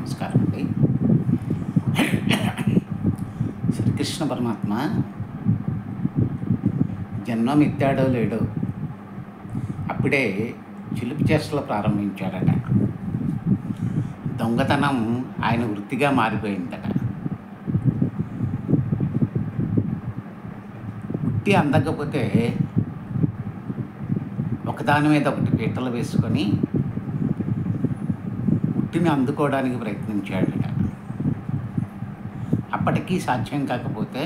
నమస్కారం అండి. శ్రీకృష్ణ పరమాత్మ జన్మం ఎత్తాడో లేడో అప్పుడే చిలుపు చేష్టలు ప్రారంభించాడట. దొంగతనం ఆయన వృత్తిగా మారిపోయిందట. ఉట్టి అందకపోతే ఒకదాని మీద ఒకటి పీటలు వేసుకొని ఉట్టిని అందుకోవడానికి ప్రయత్నించాడట. అప్పటికీ సాధ్యం కాకపోతే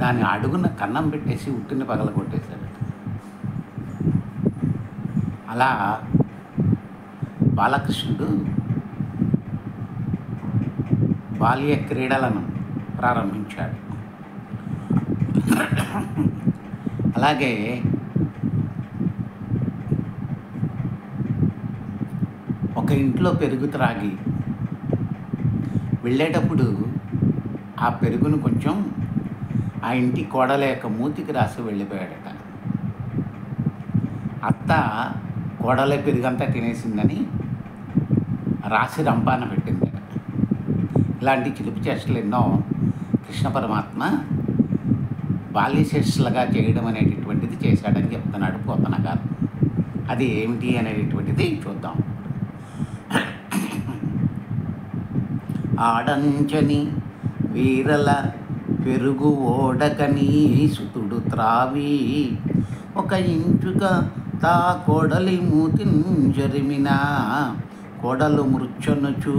దాని అడుగున కన్నం పెట్టేసి ఉట్టిని పగలగొట్టేశాడట. అలా బాలకృష్ణుడు బాల్య క్రీడలను ప్రారంభించాడు. అలాగే ఒక ఇంట్లో పెరుగు త్రాగి వెళ్ళేటప్పుడు ఆ పెరుగును కొంచెం ఆ ఇంటి కోడల యొక్క మూతికి రాసి వెళ్ళిపోయాడట. అత్త కోడలే పెరుగంతా తినేసిందని రాసి రంపాన పెట్టిందట. ఇలాంటి చిలుపు చేష్టలు ఎన్నో కృష్ణ పరమాత్మ బాల్యశేషలుగా చేయడం అనేటటువంటిది చేశాడని చెప్తున్నాడు పోతన గారు. అది ఏమిటి అనేటటువంటిది చూద్దాం. ఆడంచని వీరల పెరుగు ఓడకని సుతుడు త్రావి ఒక ఇంచుక తా కోడలి మూతింజరిమిన కోడలు మృత్యునుచు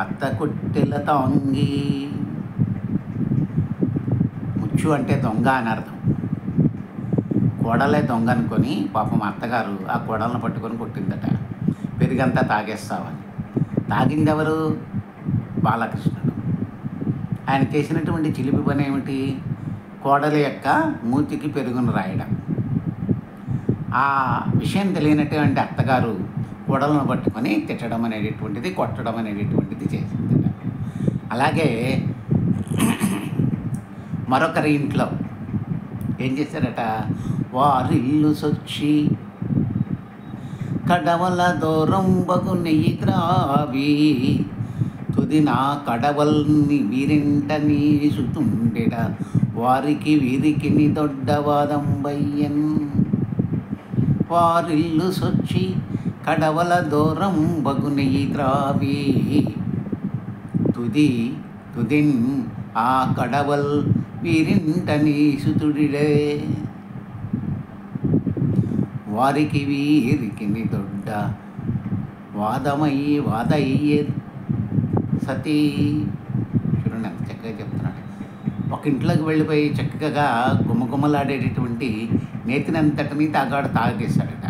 అత్త కొట్టెల తాంగి. ముచ్చు అంటే దొంగ అని అర్థం. కోడలే దొంగ అనుకొని పాపం అత్తగారు ఆ కోడలను పట్టుకొని కొట్టిందట. పెరుగంతా తాగేస్తావని. తాగిందెవరు? బాలకృష్ణుడు. ఆయన చేసినటువంటి చిలిపి పని ఏమిటి? కోడలి యొక్క మూతికి పెరుగును రాయడం. ఆ విషయం తెలియనటువంటి అత్తగారు కోడలను పట్టుకొని తిట్టడం అనేటటువంటిది, కొట్టడం అనేటటువంటిది చేసింది. అలాగే మరొకరి ఇంట్లో ఏం చేశారట? వారిల్లు సొచ్చి కడవల దూరం బగు నెయ్యి త్రావి తుదిన కడవల్ని వీరింట నీసుతుండెడ వారికి వీరికి దొడ్డవాదం బయ్యన్. వారిల్లు సొచ్చి కడవల దూరం బగు నెయ్యి త్రావి తుదిన్ ఆ కడవల్ వీరింట నీసుతుడిడే వారికి వీరికి దొడ్డ వాదయ్యే సతీ. చూడండి ఎంత చక్కగా చెప్తున్నాడు. ఒక ఇంట్లోకి వెళ్ళిపోయి చక్కగా గుమ్మగుమ్మలాడేటటువంటి నేతినంతటిని తాగేశాడట.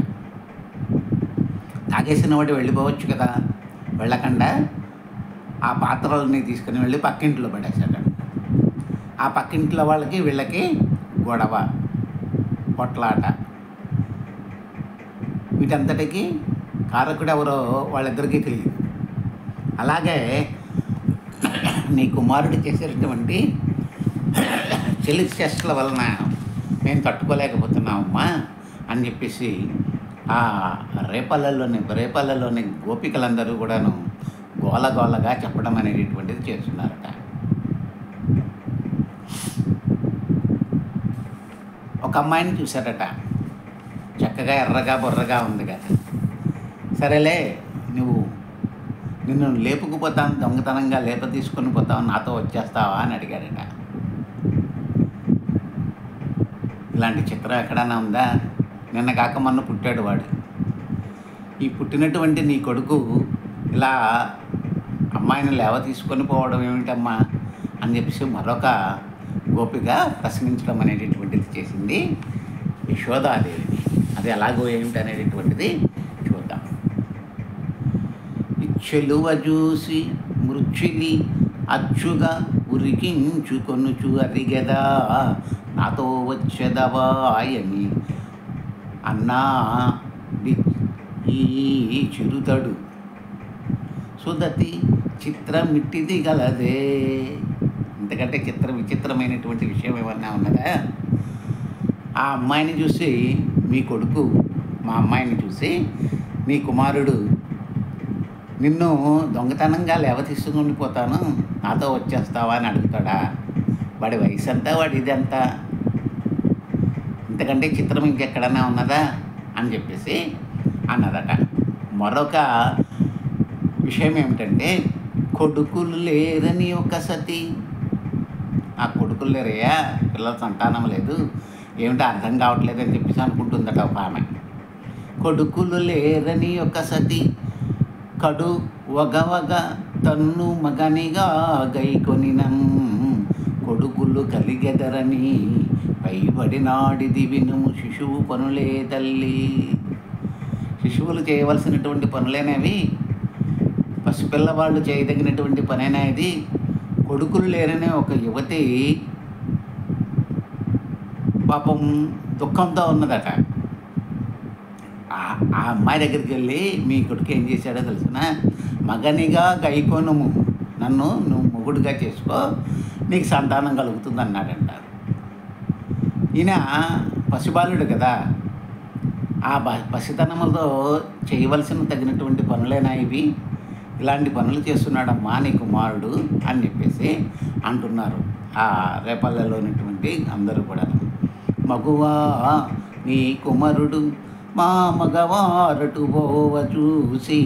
తాగేసిన వాడు వెళ్ళిపోవచ్చు కదా, వెళ్ళకుండా ఆ పాత్రలని తీసుకుని వెళ్ళి పక్కింట్లో పడేశాడు. ఆ పక్కింట్లో వాళ్ళకి వీళ్ళకి గొడవ, పొట్లాట. వీటంతటికి కారకుడు ఎవరో వాళ్ళిద్దరికీ తెలియదు. అలాగే నీ కుమారుడు చేసేటటువంటి చిలిపి చేష్టల వలన మేము తట్టుకోలేకపోతున్నామమ్మా అని చెప్పేసి ఆ రేపల్లలోని గోపికలందరూ కూడాను గోలగోలగా చెప్పడం అనేటటువంటిది చేస్తున్నారట. ఒక అమ్మాయిని చూశారట. చక్కగా ఎర్రగా బొర్రగా ఉంది కదా. సరేలే, నిన్ను లేపుకుపోతాను, దొంగతనంగా లేప తీసుకొని పోతావు, నాతో వచ్చేస్తావా అని అడిగాడట. ఇలాంటి చిత్రం ఎక్కడైనా ఉందా? నిన్న కాక మొన్న పుట్టాడు వాడు. ఈ పుట్టినటువంటి నీ కొడుకు ఇలా అమ్మాయిని లేవ తీసుకొని పోవడం ఏమిటమ్మా అని చెప్పేసి మరొక గోపిక ప్రశ్నించడం అనేటటువంటిది చేసింది యశోదాదేవిని. అది ఎలాగో ఏమిటి అనేటటువంటిది చూద్దాం. చెలువ చూసి మృచ్యులి అచ్చుగా ఉరికించుకొనుచు అరిగెదా నాతో వచ్చెదవాయని అన్నా ఈ చిరుతడు సుదతి చిత్రమిట్టిది గలదే. ఎందుకంటే విచిత్రమైనటువంటి విషయం ఏమన్నా ఉన్నదా? ఆ అమ్మాయిని చూసి మీ కొడుకు మా అమ్మాయిని చూసి మీ కుమారుడు నిన్ను దొంగతనంగా లేవ తీసుకుని పోతాను, నాతో వచ్చేస్తావా అని అడుగుతాడా? వాడి వయసు అంతా, వాడి ఇదంతా, ఇంతకంటే చిత్రం ఇంకెక్కడన్నా ఉన్నదా అని చెప్పేసి అన్నదట. మరొక విషయం ఏమిటంటే, కొడుకులు లేరని ఒక సతి, ఆ కొడుకులు లేరయ్యా, పిల్లల సంతానం లేదు, ఏమిటో అర్థం కావట్లేదు అని చెప్పేసి అనుకుంటుందట ఒక ఆమె. కొడుకులు లేరని ఒక సతి కడు వగవగ తన్ను మగనిగా గైకొనినం, కొడుకులు కలిగెదరని పైబడినాడిది వినుము శిశువు పనులే తల్లి. శిశువులు చేయవలసినటువంటి పనులేనేవి, పసిపిల్లవాళ్ళు చేయదగినటువంటి పనేనా ఇది? కొడుకులు లేరనే ఒక యువతి పాపం దుఃఖంతో ఉన్నదట. ఆ అమ్మాయి దగ్గరికి వెళ్ళి, మీ కొడుకు ఏం చేశాడో తెలిసిన, మగనిగా గైకోనుము, నన్ను నువ్వు మొగుడుగా చేసుకో, నీకు సంతానం కలుగుతుంది అన్నాడంట. ఈయన పసిబాలుడు కదా, ఆ పసితనంలో చేయవలసిన తగినటువంటి పనులేనా ఇవి? ఇలాంటి పనులు చేస్తున్నాడమ్మా నీ కుమారుడు అని చెప్పేసి అంటున్నారు ఆ రేపల్లెలో ఉన్నటువంటి అందరూ కూడా. మగువా నీ కుమారుడు మా మగవారటు పోవ చూసి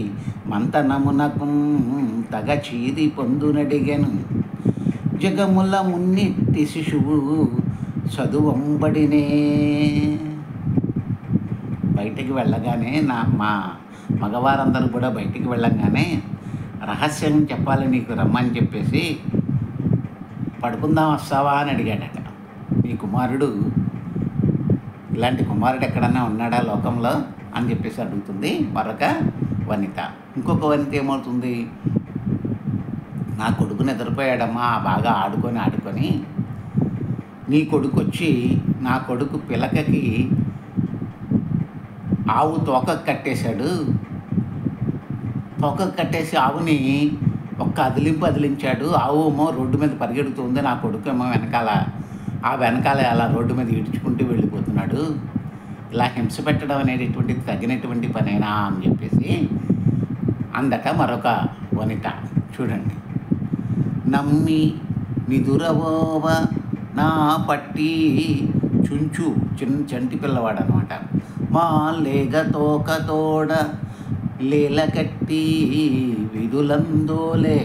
మంతనమునకు తగ చీరి పొందునడిగెను, జగముల మున్నిట్టి శిశువు చదువంబడినే. బయటికి వెళ్ళగానే మా మగవారందరూ కూడా బయటికి వెళ్ళంగానే రహస్యం చెప్పాలి నీకు, రమ్మని చెప్పేసి, పడుకుందాం వస్తావా అని అడిగాడట. నీ కుమారుడు, ఇలాంటి కుమారుడు ఎక్కడన్నా ఉన్నాడా లోకంలో అని చెప్పేసి అడుగుతుంది మరొక వనిత. ఇంకొక వనిత ఏమవుతుంది, నా కొడుకు నిద్రపోయాడమ్మా, బాగా ఆడుకొని నీ కొడుకు వచ్చి నా కొడుకు పిలకకి ఆవు తోక కట్టేశాడు, తోక కట్టేసి ఆవుని ఒక్క అదిలించాడు, ఆవు ఏమో రోడ్డు మీద పరిగెడుతుంది, నా కొడుకు ఏమో వెనకాల అలా రోడ్డు మీద ఈడ్చుకుంటూ వెళ్ళిపోతున్నాడు, ఇలా హింస పెట్టడం అనేటటువంటిది తగినటువంటి పనేనా అని చెప్పేసి అందట మరొక వనిత. చూడండి, నమ్మి నిదురవోవ నా పట్టి చుంచు, చంటి పిల్లవాడు అనమాట, మా లేగ తోకతోడ లీల కట్టి విధులందోలే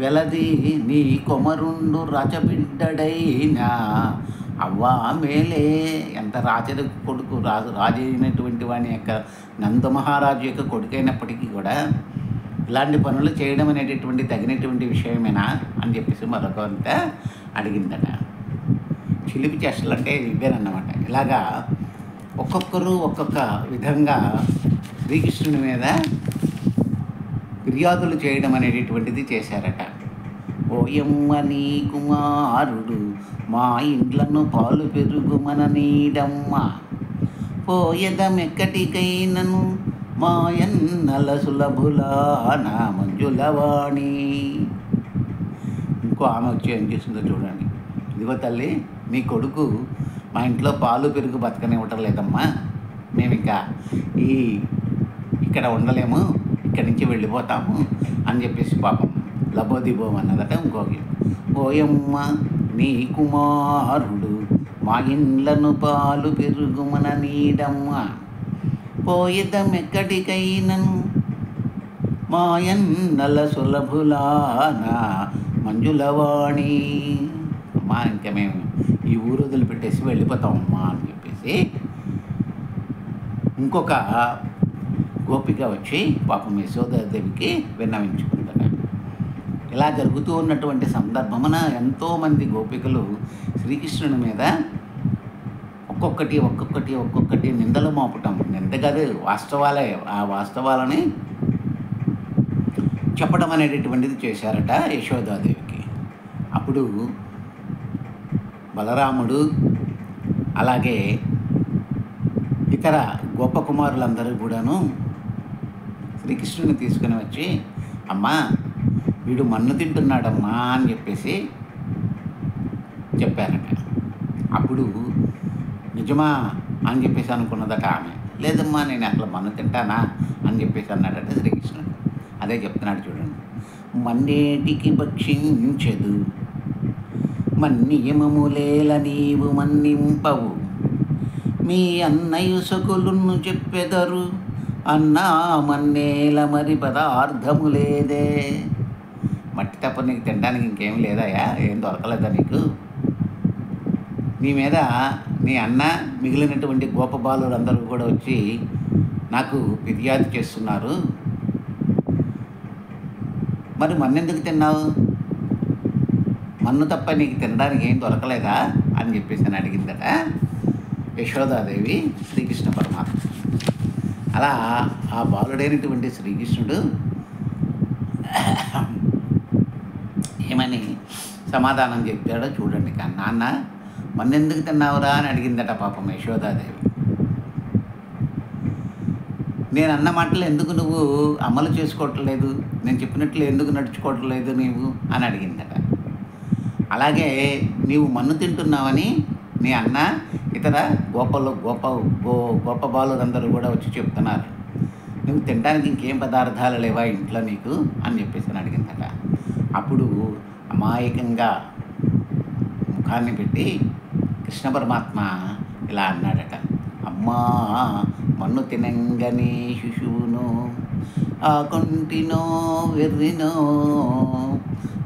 వెలది నీ కొమరుండు రాజబిడ్డడైనా అవ్వా మేలే. ఎంత రాజు కొడుకు, రాజు అయినటువంటి వాని యొక్క నందమహారాజు యొక్క కొడుకైనప్పటికీ కూడా ఇలాంటి పనులు చేయడం అనేటటువంటి తగినటువంటి విషయమేనా అని చెప్పేసి మరొకంత అడిగిందట. చిలిపి చేష్టలు అంటే ఇదేనన్నమాట. ఇలాగా ఒక్కొక్కరు ఒక్కొక్క విధంగా శ్రీకృష్ణుని మీద ఫిర్యాదులు చేయడం అనేటటువంటిది చేశారట. ఓయమ్మ నీ కుమారుడు మా ఇండ్లను పాలు పెరుగుమన నీడమ్మ, పోయదమెక్కటికైనను మాయన్నల సులభులా నా మంజులవాణి. ఇంకో ఆమె వచ్చి ఏం చేసిందో చూడండి. ఇదిగో తల్లి, నీ కొడుకు మా ఇంట్లో పాలు పెరుగు బతకనివ్వటం లేదమ్మా, మేము ఇంకా ఇక్కడ ఉండలేము, ఇక్కడి నుంచి వెళ్ళిపోతాము అని చెప్పేసి పాపం లబోదిబోం అన్నదట. ఇంకోకి, ఓయమ్మ నీ కుమారుడు మా ఇండ్లను పాలు పెరుగుమన నీడమ్మ, పోయిదమెక్కడికైనను మాయన్నల సులభులానా మంజులవాణి. అమ్మా, ఇంకా మేము ఈ ఊరు వదిలిపెట్టేసి వెళ్ళిపోతామమ్మా అని చెప్పేసి ఇంకొక గోపిక వచ్చి పాపం యశోదాదేవికి విన్నవించుకుందట. ఇలా జరుగుతూ ఉన్నటువంటి సందర్భమున ఎంతోమంది గోపికలు శ్రీకృష్ణుని మీద ఒక్కొక్కటి నిందలు మోపటం, నింద కాదు వాస్తవాలే, ఆ వాస్తవాలని చెప్పడం అనేటటువంటిది చేశారట యశోదాదేవికి. అప్పుడు బలరాముడు అలాగే ఇతర గోపకుమారులందరూ కూడాను శ్రీకృష్ణుని తీసుకుని వచ్చి, అమ్మా వీడు మన్ను తింటున్నాడమ్మా అని చెప్పేసి చెప్పారట. అప్పుడు నిజమా అని చెప్పేసి అనుకున్నదట ఆమె. లేదమ్మా, నేను అట్లా మన్ను తింటానా అని చెప్పేసి అన్నాడట శ్రీకృష్ణుడు. అదే చెప్తున్నాడు చూడండి. మన్నేటికి భక్షించెదు మన్నియమములేల నీవు మన్నింపవు, మీ అన్నయు సకులును చెప్పెదరు, అన్నా మన్నేల మరి పదార్థము లేదే. మట్టి తప్ప నీకు తినడానికి ఇంకేం లేదాయా? ఏం దొరకలేదా నీకు? నీ మీద నీ అన్న మిగిలినటువంటి గోపబాలురు అందరూ కూడా వచ్చి నాకు ఫిర్యాదు చేస్తున్నారు. మరి మన్నెందుకు తిన్నావు? మన్ను తప్ప నీకు తినడానికి ఏం దొరకలేదా అని చెప్పేసి అని అడిగిందట యశోదాదేవి శ్రీకృష్ణ పరమాత్మ. అలా ఆ బాలుడైనటువంటి శ్రీకృష్ణుడు ఏమని సమాధానం చెప్తాడో చూడండి. కానీ నాన్న మన్నెందుకు తిన్నావురా అని అడిగిందట పాపం యశోదాదేవి. నేను అన్న మాటలు ఎందుకు నువ్వు అమలు చేసుకోవట్లేదు, నేను చెప్పినట్లు ఎందుకు నడుచుకోవట్లేదు నీవు అని అడిగిందట. అలాగే నీవు మన్ను తింటున్నావని నీ అన్న ఇతర గొప్ప బాలురందరూ కూడా వచ్చి చెప్తున్నారు. నువ్వు తినడానికి ఇంకేం పదార్థాలు లేవా ఇంట్లో నీకు అని చెప్పేసి అని అడిగిందట. అప్పుడు అమాయకంగా ముఖాన్ని పెట్టి కృష్ణ పరమాత్మ ఇలా అన్నాడట. అమ్మా మన్ను తినంగనే శిశువును ఆకొంటినో వెర్రినో,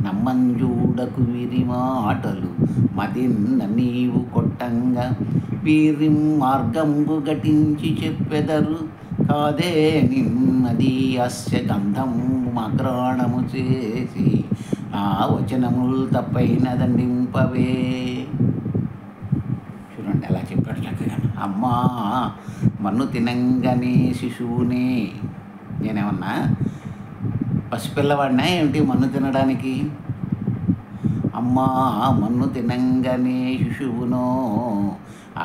నమ్మంజూడకు విరి మాటలు మదిన్న నీవు కొట్టంగా, వీరి మార్గంబు ఘటించి చెప్పెదరు, కాదే నిన్నది అస్య గంధం మగ్రాణము చేసి, ఆ వచనములు తప్పైన దండింపవే. చూడండి ఎలా చెప్పాడు చక్కగా. అమ్మా మన్ను తినంగానే శిశువునే, నేనేమన్నా పసిపిల్లవాడినా ఏమిటి మన్ను తినడానికి? అమ్మా మన్ను తినంగానే శిశువునో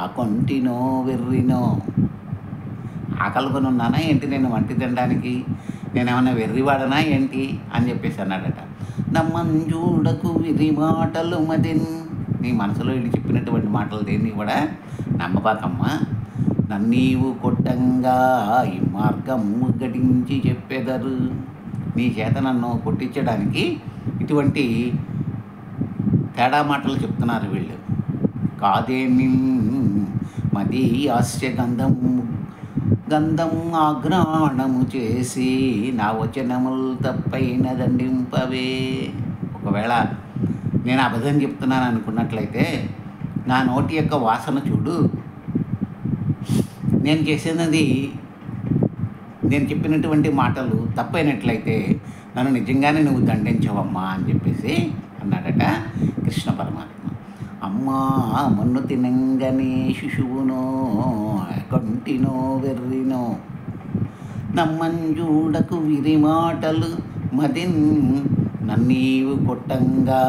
ఆకొంటినో వెర్రినో, ఆకలికొని ఉన్నానా ఏంటి నేను వంటి తినడానికి? నేనేమన్నా వెర్రివాడనా ఏంటి అని చెప్పేసి అన్నాడట. నమ్మంజూడకు విరి మాటలు మదిన్, నీ మనసులో వీళ్ళు చెప్పినటువంటి మాటలు దేన్ని కూడా నమ్మబాకమ్మా. నన్నీవు కొట్టంగా ఈ మార్గము గడించి చెప్పెదరు, నీ చేత నన్ను కొట్టించడానికి ఇటువంటి తేడా మాటలు చెప్తున్నారు వీళ్ళు. కాదేమి మది హాస్య గంధం ఆఘ్రాణము చేసి, నా వచనములు తప్పైన దండింపవే. ఒకవేళ నేను అబద్ధం చెప్తున్నాను అనుకున్నట్లయితే నా నోటి యొక్క వాసన చూడు, నేను చేసినది నేను చెప్పినటువంటి మాటలు తప్పైనట్లయితే నన్ను నిజంగానే నువ్వు దండించవమ్మా అని చెప్పేసి అన్నాడట కృష్ణ పరమాత్మ. అమ్మా మన్ను తినంగానే శిశువునో కొంటినో వెర్రినో, నమ్మంజూడకు విరి మాటలు మదిన్ నన్నీవు కొట్టంగా,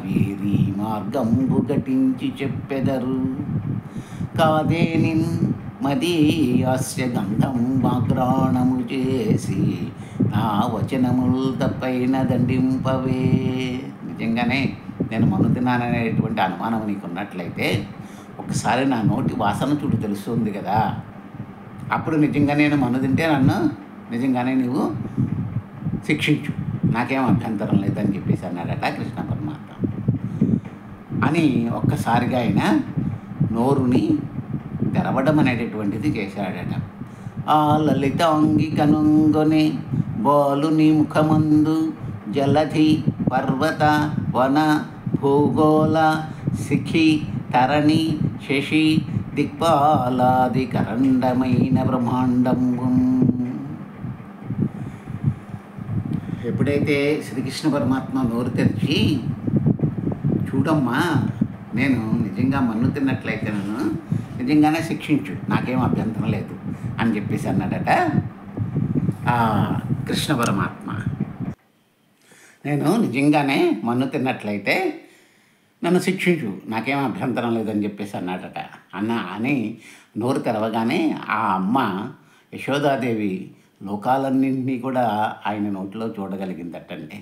వీరి మార్గంబు ఘటించి చెప్పెదరు, కాదే నిన్ మది హాస్య గంధం మాగ్రాణము చేసి, నా వచనములు తప్పైన దండింపవే. నిజంగానే నేను మన్ను తిన్నాననేటువంటి అనుమానం నీకు ఉన్నట్లయితే ఒకసారి నా నోటి వాసన చూడు, తెలుస్తుంది కదా, అప్పుడు నిజంగా నేను మన్ను తింటే నన్ను నిజంగానే నీవు శిక్షించు, నాకేం అభ్యంతరం లేదని చెప్పేసి అన్నాడట కృష్ణ పరమాత్మ. అని ఒక్కసారిగా ఆయన నోరుని తెరవడం అనేటటువంటిది చేశాడట. ఆ లలితాంగి కనుంగొని బాలుని ముఖమందు జలధి పర్వత వన భూగోళ శిఖి తరణి శశి దిక్పాలాది కరండమైన బ్రహ్మాండంబు. ఎప్పుడైతే శ్రీకృష్ణ పరమాత్మ నోరు తెరిచి చూడమ్మా నేను నిజంగా మన్ను తిన్నట్లయితే నన్ను నిజంగానే శిక్షించు, నాకేం అభ్యంతరం లేదు అని చెప్పేసి అన్నాడట కృష్ణ పరమాత్మ. నేను నిజంగానే మన్ను తిన్నట్లయితే నన్ను శిక్షించు, నాకేం అభ్యంతరం లేదని చెప్పేసి అన్నాడట. అని నోరు తెరవగానే ఆ అమ్మ యశోదాదేవి లోకాలన్నింటినీ కూడా ఆయన నోటిలో చూడగలిగిందటండి.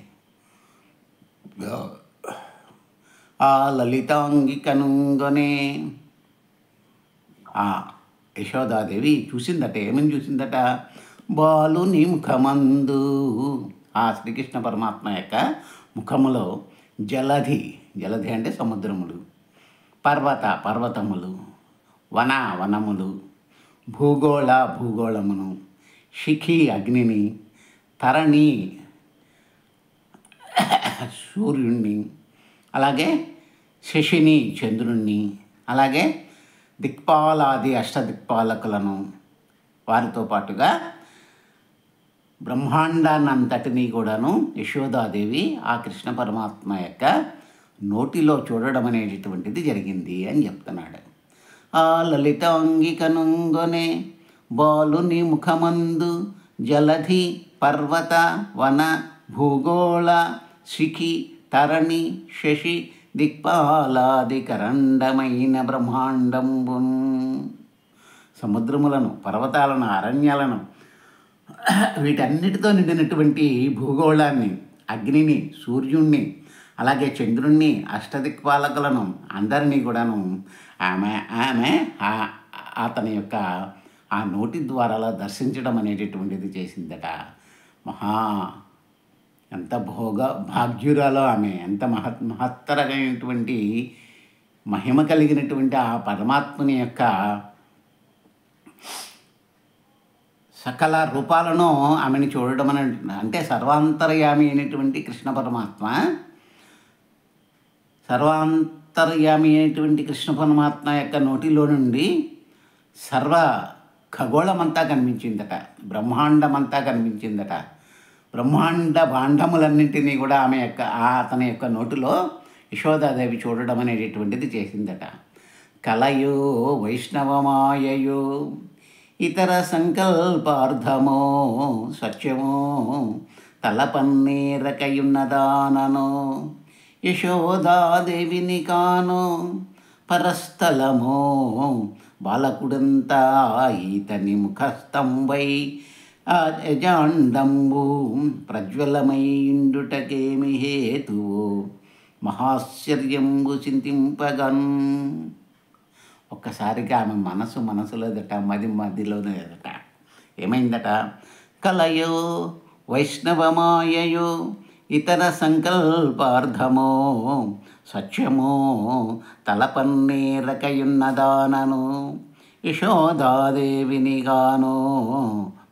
ఆ లలితాంగి కనుంగొనే, ఆ యశోదాదేవి చూసిందట. ఏమని చూసిందట? బాలుని ముఖమందు ఆ శ్రీకృష్ణ పరమాత్మ యొక్క ముఖములో జలధి, జలధి అంటే సముద్రములు, పర్వతములు, వనములు, భూగోళమును, శిఖి అగ్నిని, తరణి సూర్యుణ్ణి, అలాగే శశిని చంద్రుణ్ణి, అలాగే దిక్పాలాది అష్టదిక్పాలకులను, వారితో పాటుగా బ్రహ్మాండాన్నంతటినీ కూడాను యశోదాదేవి ఆ కృష్ణ పరమాత్మ యొక్క నోటిలో చూడడం అనేటటువంటిది జరిగింది అని చెప్తున్నాడు. ఆ లలితాంగికనుంగొనే బాలుని ముఖమందు జలధి పర్వత వన భూగోళ శిఖి తరణి శశి దిక్పాలాదికరండమైన బ్రహ్మాండంబున్, సముద్రములను, పర్వతాలను, అరణ్యాలను, వీటన్నిటితో నిండినటువంటి భూగోళాన్ని, అగ్నిని, సూర్యుణ్ణి, అలాగే చంద్రుణ్ణి, అష్టదిక్పాలకులను అందరినీ కూడాను ఆమె అతని యొక్క ఆ నోటి ద్వారాలో దర్శించడం అనేటటువంటిది చేసిందట. ఎంత భాగ్యురాలో ఆమె, ఎంత మహత్తరమైనటువంటి మహిమ కలిగినటువంటి ఆ పరమాత్మని యొక్క సకల రూపాలను ఆమెను చూడడం అంటే సర్వాంతర్యామి అయినటువంటి కృష్ణ పరమాత్మ, సర్వాంతర్యామి అయినటువంటి కృష్ణ పరమాత్మ యొక్క నోటిలో నుండి సర్వ ఖగోళమంతా కనిపించిందట, బ్రహ్మాండమంతా కనిపించిందట. బ్రహ్మాండ భాండములన్నింటినీ కూడా అతని యొక్క నోటిలో యశోదాదేవి చూడడం అనేటటువంటిది చేసిందట. కలయో వైష్ణవమాయయో ఇతర సంకల్పార్థమో సత్యమో తలపన్నీరకయున్నదాననో యశోదాదేవిని కానో పరస్థలమో బాలకుడంతా ఈతని ముఖస్తంభై అజాండంబు ప్రజ్వలమైండుటకేమి హేతువు మహాశ్చర్యంబు చింతింపగన్. ఒక్కసారిగా ఆమె మనసులోదట, మదిలోనేదట. ఏమైందట? కలయో వైష్ణవమాయయో ఇతర సంకల్పార్థమో సత్యమో తలపన్నీరకయున్నదానను యశోదాదేవిని గానో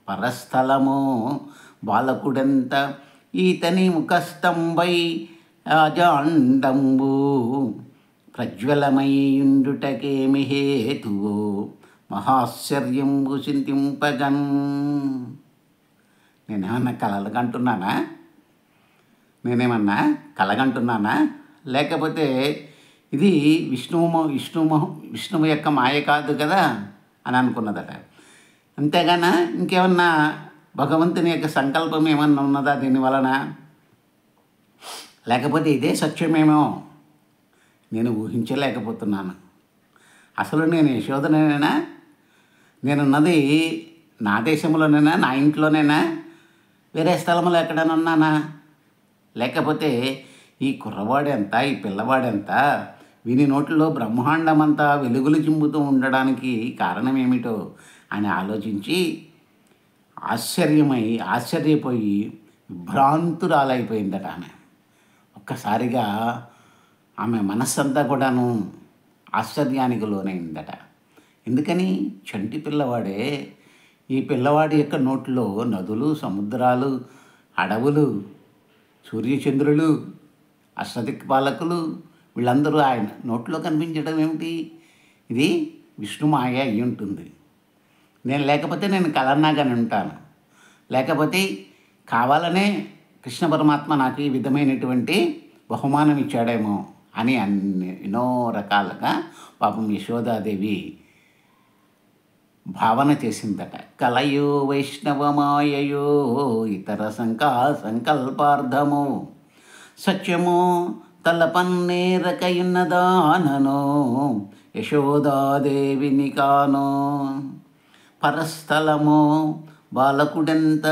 పరస్థలమో బాలకుడెంత ఈతని ముఖస్తంభై అజాండంబు ప్రజ్వలమైయుండుటకేమి హేతువు మహాశ్చర్యంబు చింతింపగన్. నేనేమన్నా కలగంటున్నానా? లేకపోతే ఇది విష్ణువు యొక్క మాయ కాదు కదా అని అనుకున్నదట. అంతేగాన ఇంకేమన్నా భగవంతుని యొక్క సంకల్పం ఏమన్నా ఉన్నదా దీని వలన? లేకపోతే ఇదే సత్యమేమో నేను ఊహించలేకపోతున్నాను. అసలు నేను యశోదనేనా? నేనున్నది నా దేశంలోనేనా, నా ఇంట్లోనేనా, వేరే స్థలంలో ఎక్కడైనా ఉన్నానా? లేకపోతే ఈ కుర్రవాడెంత, ఈ పిల్లవాడెంత, వీని నోట్లో బ్రహ్మాండమంతా వెలుగులు చింపుతూ ఉండడానికి కారణం ఏమిటో అని ఆలోచించి ఆశ్చర్యపోయి విభ్రాంతురాలైపోయిందట ఆమె. ఒక్కసారిగా ఆమె మనస్సంతా కూడాను ఆశ్చర్యానికి లోనైందట. ఎందుకని? చంటి పిల్లవాడే. ఈ పిల్లవాడి యొక్క నోట్లో నదులు, సముద్రాలు, అడవులు, సూర్యచంద్రులు, అష్టదిక్పాలకులు వీళ్ళందరూ ఆయన నోట్లో కనిపించడం ఏమిటి? ఇది విష్ణుమాయ అయి ఉంటుంది. లేకపోతే నేను కలన్నాగానే ఉంటాను, లేకపోతే కావాలనే కృష్ణ పరమాత్మ నాకు ఈ విధమైనటువంటి బహుమానం ఇచ్చాడేమో అని ఎన్నో రకాలుగా పాపం యశోదాదేవి భావన చేసిందట. కలయో వైష్ణవమాయయో ఇతర సంకల్పార్థమో సత్యమో తలపన్నీరకయున్నదాననో యశోదాదేవిని కానో పరస్థలమో బాలకుడెంత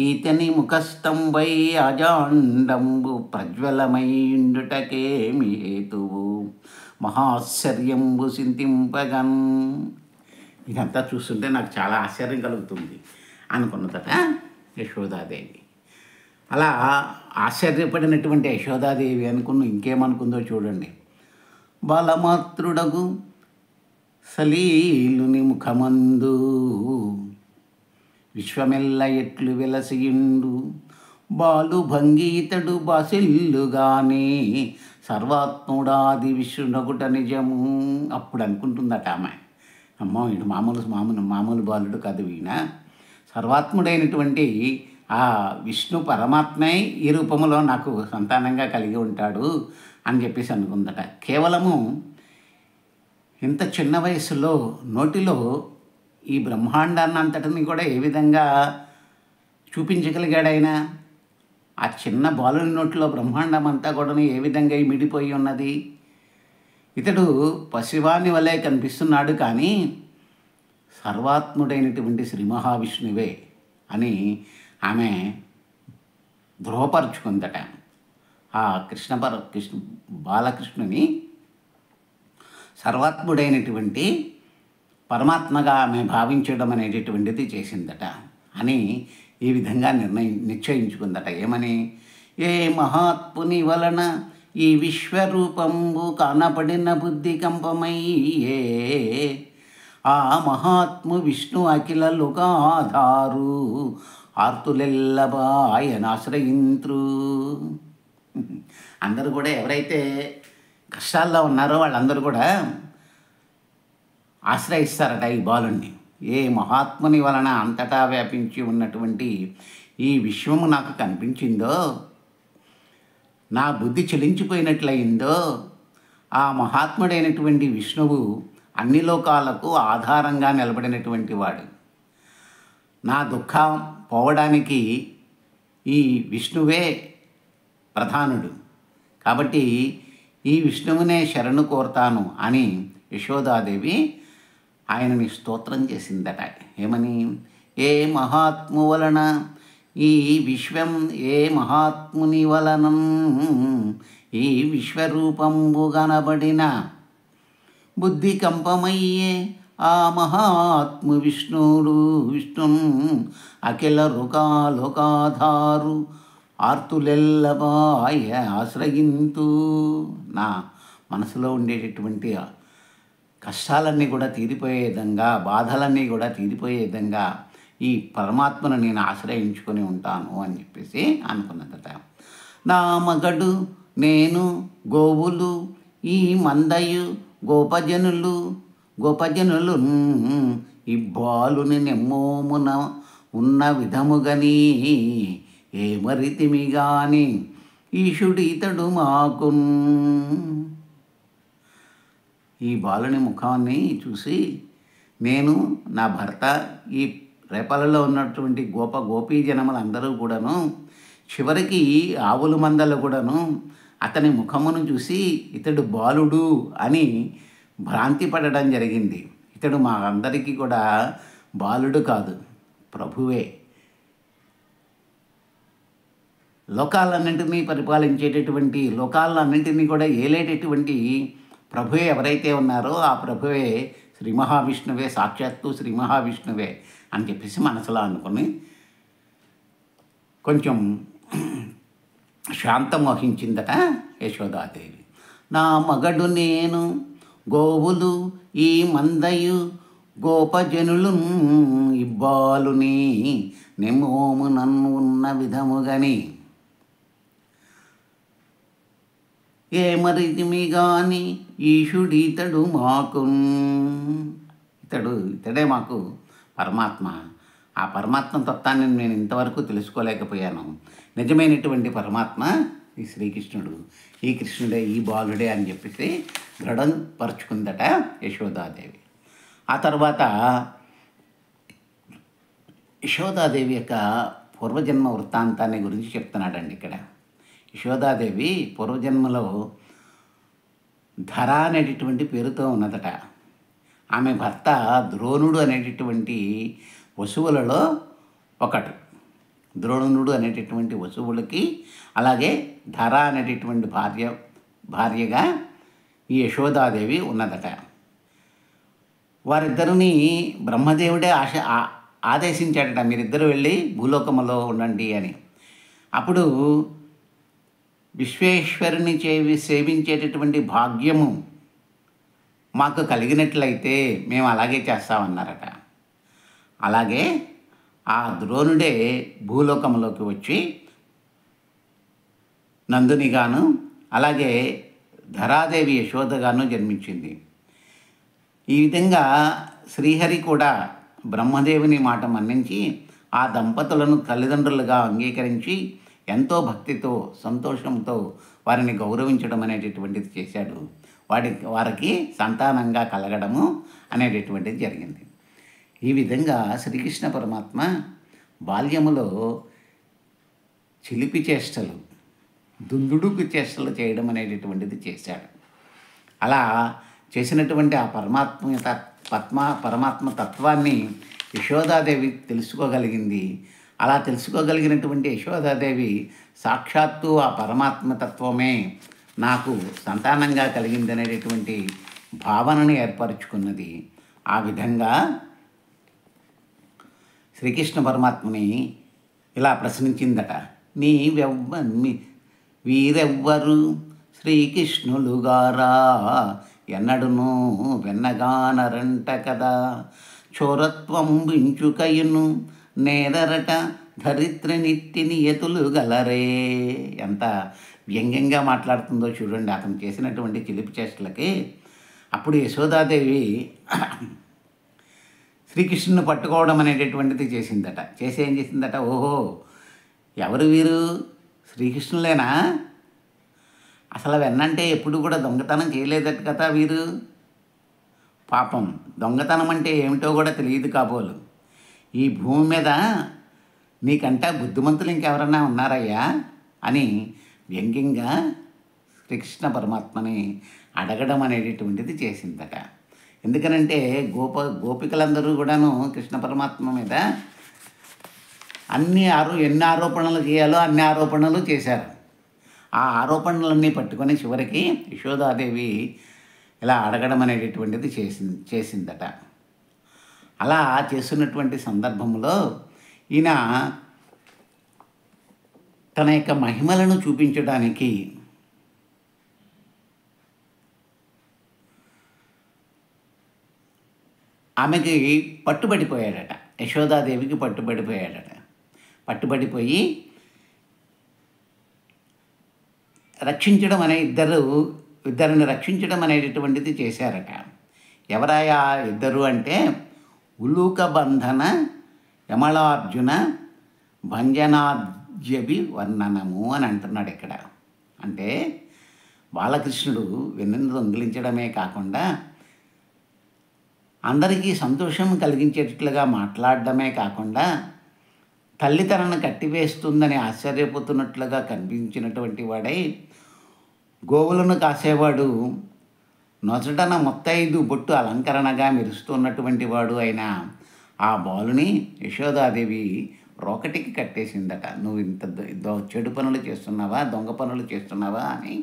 ఈతని ముఖస్తంభై అజాండంబు ప్రజ్వలమైండుటకేమి హేతువు మహాశ్చర్యంబు చింతింపగన్. ఇదంతా చూస్తుంటే నాకు చాలా ఆశ్చర్యం కలుగుతుంది అనుకున్నదట యశోదాదేవి. అలా ఆశ్చర్యపడినటువంటి యశోదాదేవి అనుకున్న ఇంకేమనుకుందో చూడండి. బాలమాతృడగు సలీలుని ముఖమందు విశ్వమెల్ల ఎట్లు వెలసియుండు బాలు భంగీతడు బాసిల్లుగానే సర్వాత్ముడాది విష్ణునగుట నిజము. అప్పుడు అనుకుంటుందట ఆమె, అమ్మో ఇటు మామూలు బాలుడు కాదు, ఈయన సర్వాత్ముడైనటువంటి ఆ విష్ణు పరమాత్మే ఈ రూపంలో నాకు సంతానంగా కలిగి ఉంటాడు అని చెప్పేసి అనుకుందట. కేవలము ఇంత చిన్న వయసులో నోటిలో ఈ బ్రహ్మాండాన్ని అంతటిని కూడా ఏ విధంగా చూపించగలిగాడు ఆయన? ఆ చిన్న బాలుని నోటిలో బ్రహ్మాండం అంతా కూడా ఏ విధంగా మిడిపోయి ఉన్నది? ఇతడు పసివాని వలె కనిపిస్తున్నాడు, కానీ సర్వాత్ముడైనటువంటి శ్రీ మహావిష్ణువే అని ఆమె ధృవపరుచుకుందట. ఆ కృష్ణ బాలకృష్ణుని సర్వాత్ముడైనటువంటి పరమాత్మగా ఆమె భావించడం అనేటటువంటిది చేసిందట అని ఈ విధంగా నిశ్చయించుకుందట. ఏమని? ఏ మహాత్ముని వలన ఈ విశ్వరూపంబు కానపడిన బుద్ధి కంపమయ్యే ఆ మహాత్ము విష్ణు అఖిల లోకాధారు ఆర్తులెల్లబా ఆయన ఆశ్రయింత్రు. అందరూ కూడా ఎవరైతే కష్టాల్లో ఉన్నారో వాళ్ళందరూ కూడా ఆశ్రయిస్తారట ఈ బాలుణ్ణి. ఏ మహాత్ముని వలన అంతటా వ్యాపించి ఉన్నటువంటి ఈ విశ్వము నాకు కనిపించిందో, నా బుద్ధి చెలించిపోయినట్లయిందో, ఆ మహాత్ముడైనటువంటి విష్ణువు అన్ని లోకాలకు ఆధారంగా నిలబడినటువంటి వాడు. నా దుఃఖం పోవడానికి ఈ విష్ణువే ప్రధానుడు, కాబట్టి ఈ విష్ణువునే శరణు కోరుతాను అని యశోదాదేవి ఆయనని స్తోత్రం చేసిందట. ఏమని? ఏ మహాత్ము వలన ఈ విశ్వం, ఏ మహాత్ముని వలన ఈ విశ్వరూపంబు గనబడిన బుద్ధి కంపమయ్యే ఆ మహాత్ము విష్ణు అఖిల లోకాధారు ఆర్తులెల్లబాయ ఆశ్రయింతు. నా మనసులో ఉండేటటువంటి కష్టాలన్నీ కూడా తీరిపోయే విధంగా, బాధలన్నీ కూడా తీరిపోయే విధంగా ఈ పరమాత్మను నేను ఆశ్రయించుకొని ఉంటాను అని చెప్పేసి అనుకున్నదట. నా మగడు నేను గోవులు ఈ మందయు గోపజనులు ఈ బాలుని నెమ్మోమున ఉన్న విధముగని ఏమరితిమి గాని ఈశుడితడు మాకు. ఈ బాలుని ముఖాన్ని చూసి నేను, నా భర్త, ఈ రేపలలో ఉన్నటువంటి గోపీ జనములందరూ కూడాను, చివరికి ఆవుల మందలు కూడాను అతని ముఖమును చూసి ఇతడు బాలుడు అని భ్రాంతి పడడం జరిగింది. ఇతడు మా అందరికీ కూడా బాలుడు కాదు, ప్రభువే. లోకాలన్నింటినీ పరిపాలించేటటువంటి, లోకాలన్నింటినీ కూడా ఏలేటటువంటి ప్రభువే ఎవరైతే ఉన్నారో ఆ ప్రభువే శ్రీ మహావిష్ణువే, సాక్షాత్తు శ్రీ మహావిష్ణువే అని చెప్పేసి మనసులో అనుకుని కొంచెం శాంతం వహించిందట యశోదాదేవి. నా మగడు నేను గోవులు ఈ మందయు గోపజనులు ఇబ్బాలుని నెమ్మోము నన్ను ఉన్న విధముగని ఏమరితిమి గాని ఈశుడితడు మాకు. ఇతడే మాకు పరమాత్మ. ఆ పరమాత్మ తత్వాన్ని నేను ఇంతవరకు తెలుసుకోలేకపోయాను. నిజమైనటువంటి పరమాత్మ ఈ శ్రీకృష్ణుడు, ఈ కృష్ణుడే, ఈ బాలుడే అని చెప్పేసి దృఢం పరుచుకుందట యశోదాదేవి. ఆ తర్వాత యశోదాదేవి యొక్క పూర్వజన్మ వృత్తాంతాన్ని గురించి చెప్తున్నాడండి ఇక్కడ. యశోదాదేవి పూర్వజన్మలో ధర అనేటటువంటి పేరుతో ఉన్నదట. ఆమె భర్త ద్రోణుడు అనేటటువంటి వసువులలో ఒకడు. ద్రోణుడు అనేటటువంటి వసువులకి, అలాగే ధర అనేటటువంటి భార్యగా ఈ యశోదాదేవి ఉన్నదట. వారిద్దరిని బ్రహ్మదేవుడే ఆదేశించాడట, మీరిద్దరు వెళ్ళి భూలోకములో ఉండండి అని. అప్పుడు విశ్వేశ్వరుని సేవించేటటువంటి భాగ్యము మాకు కలిగినట్లయితే మేము అలాగే చేస్తామన్నారట. అలాగే ఆ ద్రోణుడే భూలోకంలోకి వచ్చి నందునిగాను అలాగే ధరాదేవి యశోదగాను జన్మించింది. ఈ విధంగా శ్రీహరి కూడా బ్రహ్మదేవుని మాట మన్నించి ఆ దంపతులను తల్లిదండ్రులుగా అంగీకరించి ఎంతో భక్తితో సంతోషంతో వారిని గౌరవించడం అనేటటువంటిది చేశాడు. వారికి సంతానంగా కలగడము అనేటటువంటిది జరిగింది. ఈ విధంగా శ్రీకృష్ణ పరమాత్మ బాల్యములో చిలిపి చేష్టలు, దుందుడుకు చేష్టలు చేయడం అనేటటువంటిది చేశాడు. అలా చేసినటువంటి ఆ పరమాత్మ తత్వాన్ని యశోదాదేవి తెలుసుకోగలిగింది. అలా తెలుసుకోగలిగినటువంటి యశోదాదేవి సాక్షాత్తు ఆ పరమాత్మ తత్వమే నాకు సంతానంగా కలిగింది అనేటటువంటి భావనను ఏర్పరచుకున్నది. ఆ విధంగా శ్రీకృష్ణ పరమాత్మని ఇలా ప్రశ్నించిందట. వీరెవ్వరు శ్రీకృష్ణులుగారా ఎన్నడును వెన్నగానరంట కదా, చోరత్వం వించుకయును నేరరట ధరిత్రి నిట్టిని ఎతులు గలరే. ఎంత వ్యంగ్యంగా మాట్లాడుతుందో చూడండి అతను చేసినటువంటి చిలిపి చేష్టలకి. అప్పుడు యశోదాదేవి శ్రీకృష్ణుని పట్టుకోవడం అనేటటువంటిది చేసిందట. ఏం చేసిందట, ఓహో ఎవరు వీరు, శ్రీకృష్ణులేనా? అసలు వెన్నంటే ఎప్పుడు కూడా దొంగతనం చేయలేదట కదా వీరు. పాపం దొంగతనం అంటే ఏమిటో కూడా తెలియదు కాబోలు. ఈ భూమి మీద నీకంటా బుద్ధిమంతులు ఇంకెవరన్నా ఉన్నారయ్యా అని వ్యంగ్యంగా శ్రీకృష్ణ పరమాత్మని అడగడం అనేటటువంటిది చేసిందట. ఎందుకనంటే గోపికలందరూ కూడాను కృష్ణ పరమాత్మ మీద ఎన్ని ఆరోపణలు చేయాలో అన్ని ఆరోపణలు చేశారు. ఆ ఆరోపణలన్నీ పట్టుకొని చివరికి యశోదాదేవి ఇలా అడగడం అనేటటువంటిది చేసిందట. అలా చేస్తున్నటువంటి సందర్భంలో ఈయన తన యొక్క మహిమలను చూపించడానికి ఆమెకి పట్టుబడిపోయాడట. యశోదాదేవికి పట్టుబడిపోయి రక్షించడం ఇద్దరిని రక్షించడం అనేటటువంటిది చేశారట. ఎవరాయా ఇద్దరు అంటే ఉలూక బంధన యమళార్జున భంజనాద్యభి వర్ణనము అని అంటున్నాడు ఇక్కడ. అంటే బాలకృష్ణుడు వెన్నెను దొంగిలించడమే కాకుండా అందరికీ సంతోషం కలిగించేటట్లుగా మాట్లాడడమే కాకుండా తల్లి తనను కట్టివేస్తుందని ఆశ్చర్యపోతున్నట్లుగా కనిపించినటువంటి వాడై గోవులను కాసేవాడు, నొసటన మొత్తైదు బొట్టు అలంకరణగా మెరుస్తున్నటువంటి వాడు అయిన ఆ బాలుని యశోదాదేవి రోకటికి కట్టేసిందట. నువ్వు ఇంత చెడు పనులు చేస్తున్నావా, దొంగ పనులు చేస్తున్నావా అని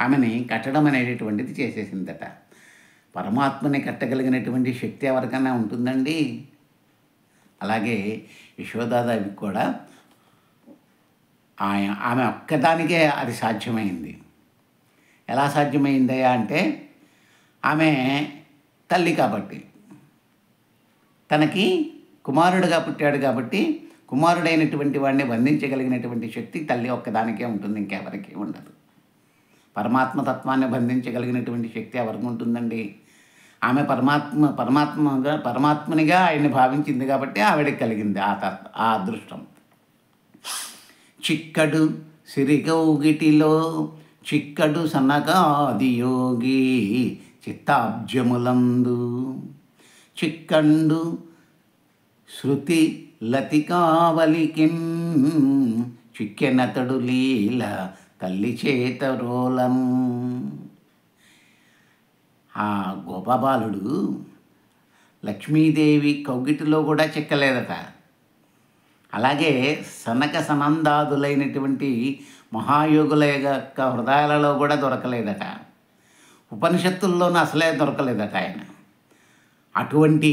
ఆమెని కట్టడం అనేటటువంటిది చేసేసిందట. పరమాత్మని కట్టగలిగినటువంటి శక్తి ఎవరికైనా ఉంటుందండి. అలాగే యశోదాదేవికి కూడా ఆమె ఒక్కదానికే అది సాధ్యమైంది. ఎలా సాధ్యమైందయ్యా అంటే ఆమె తల్లి కాబట్టి, తనకి కుమారుడుగా పుట్టాడు కాబట్టి కుమారుడైనటువంటి వాడిని బంధించగలిగినటువంటి శక్తి తల్లి ఒక్కదానికే ఉంటుంది, ఇంకెవరికి ఉండదు. పరమాత్మతత్వాన్ని బంధించగలిగినటువంటి శక్తి ఎవరికి ఉంటుందండి? ఆమె పరమాత్మనిగా ఆయన్ని భావించింది కాబట్టి ఆవిడకి కలిగింది ఆ అదృష్టం. చిక్కడు సిరిగౌగిటిలో చిక్కడు సనకాది యోగి చిత్తాబ్జములందు చిక్కండు శృతి లతికావలికిన్ చిక్కెనతడు లీల తల్లి చేతరోలం. ఆ గోపబాలుడు లక్ష్మీదేవి కౌగిటిలో కూడా చిక్కలేదట. అలాగే సనందాదులైనటువంటి మహాయోగుల యొక్క హృదయాలలో కూడా దొరకలేదట. ఉపనిషత్తుల్లోనూ అసలే దొరకలేదట ఆయన. అటువంటి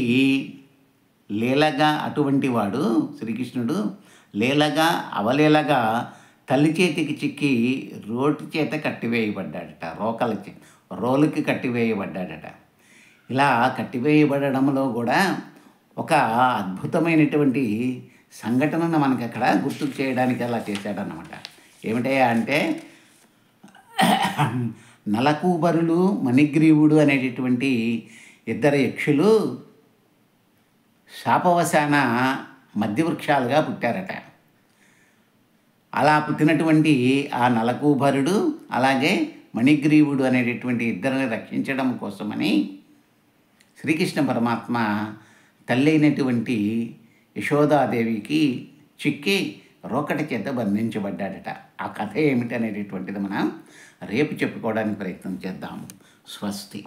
లీలగా అటువంటి వాడు శ్రీకృష్ణుడు లీలగా అవలీలగా తల్లి చేతికి చిక్కి రోటి చేత కట్టివేయబడ్డాడట. రోలుకి కట్టివేయబడ్డాడట. ఇలా కట్టివేయబడడంలో కూడా ఒక అద్భుతమైనటువంటి సంఘటనను మనకి అక్కడ గుర్తుకు చేయడానికి అలా చేశాడన్నమాట. ఏమిటయ్యా అంటే నలకూబరులు మణిగ్రీవుడు అనేటటువంటి ఇద్దరు యక్షులు శాపవశాన మధ్యవృక్షాలుగా పుట్టారట. అలా పుట్టినటువంటి ఆ నలకూబరుడు అలాగే మణిగ్రీవుడు అనేటటువంటి ఇద్దరిని రక్షించడం కోసమని శ్రీకృష్ణ పరమాత్మ తల్లి అయినటువంటి యశోదాదేవికి చిక్కి రోకటి చేత బంధించబడ్డాడట. ఆ కథ ఏమిటి అనేటటువంటిది మనం రేపు చెప్పుకోవడానికి ప్రయత్నం చేద్దాము. స్వస్తి.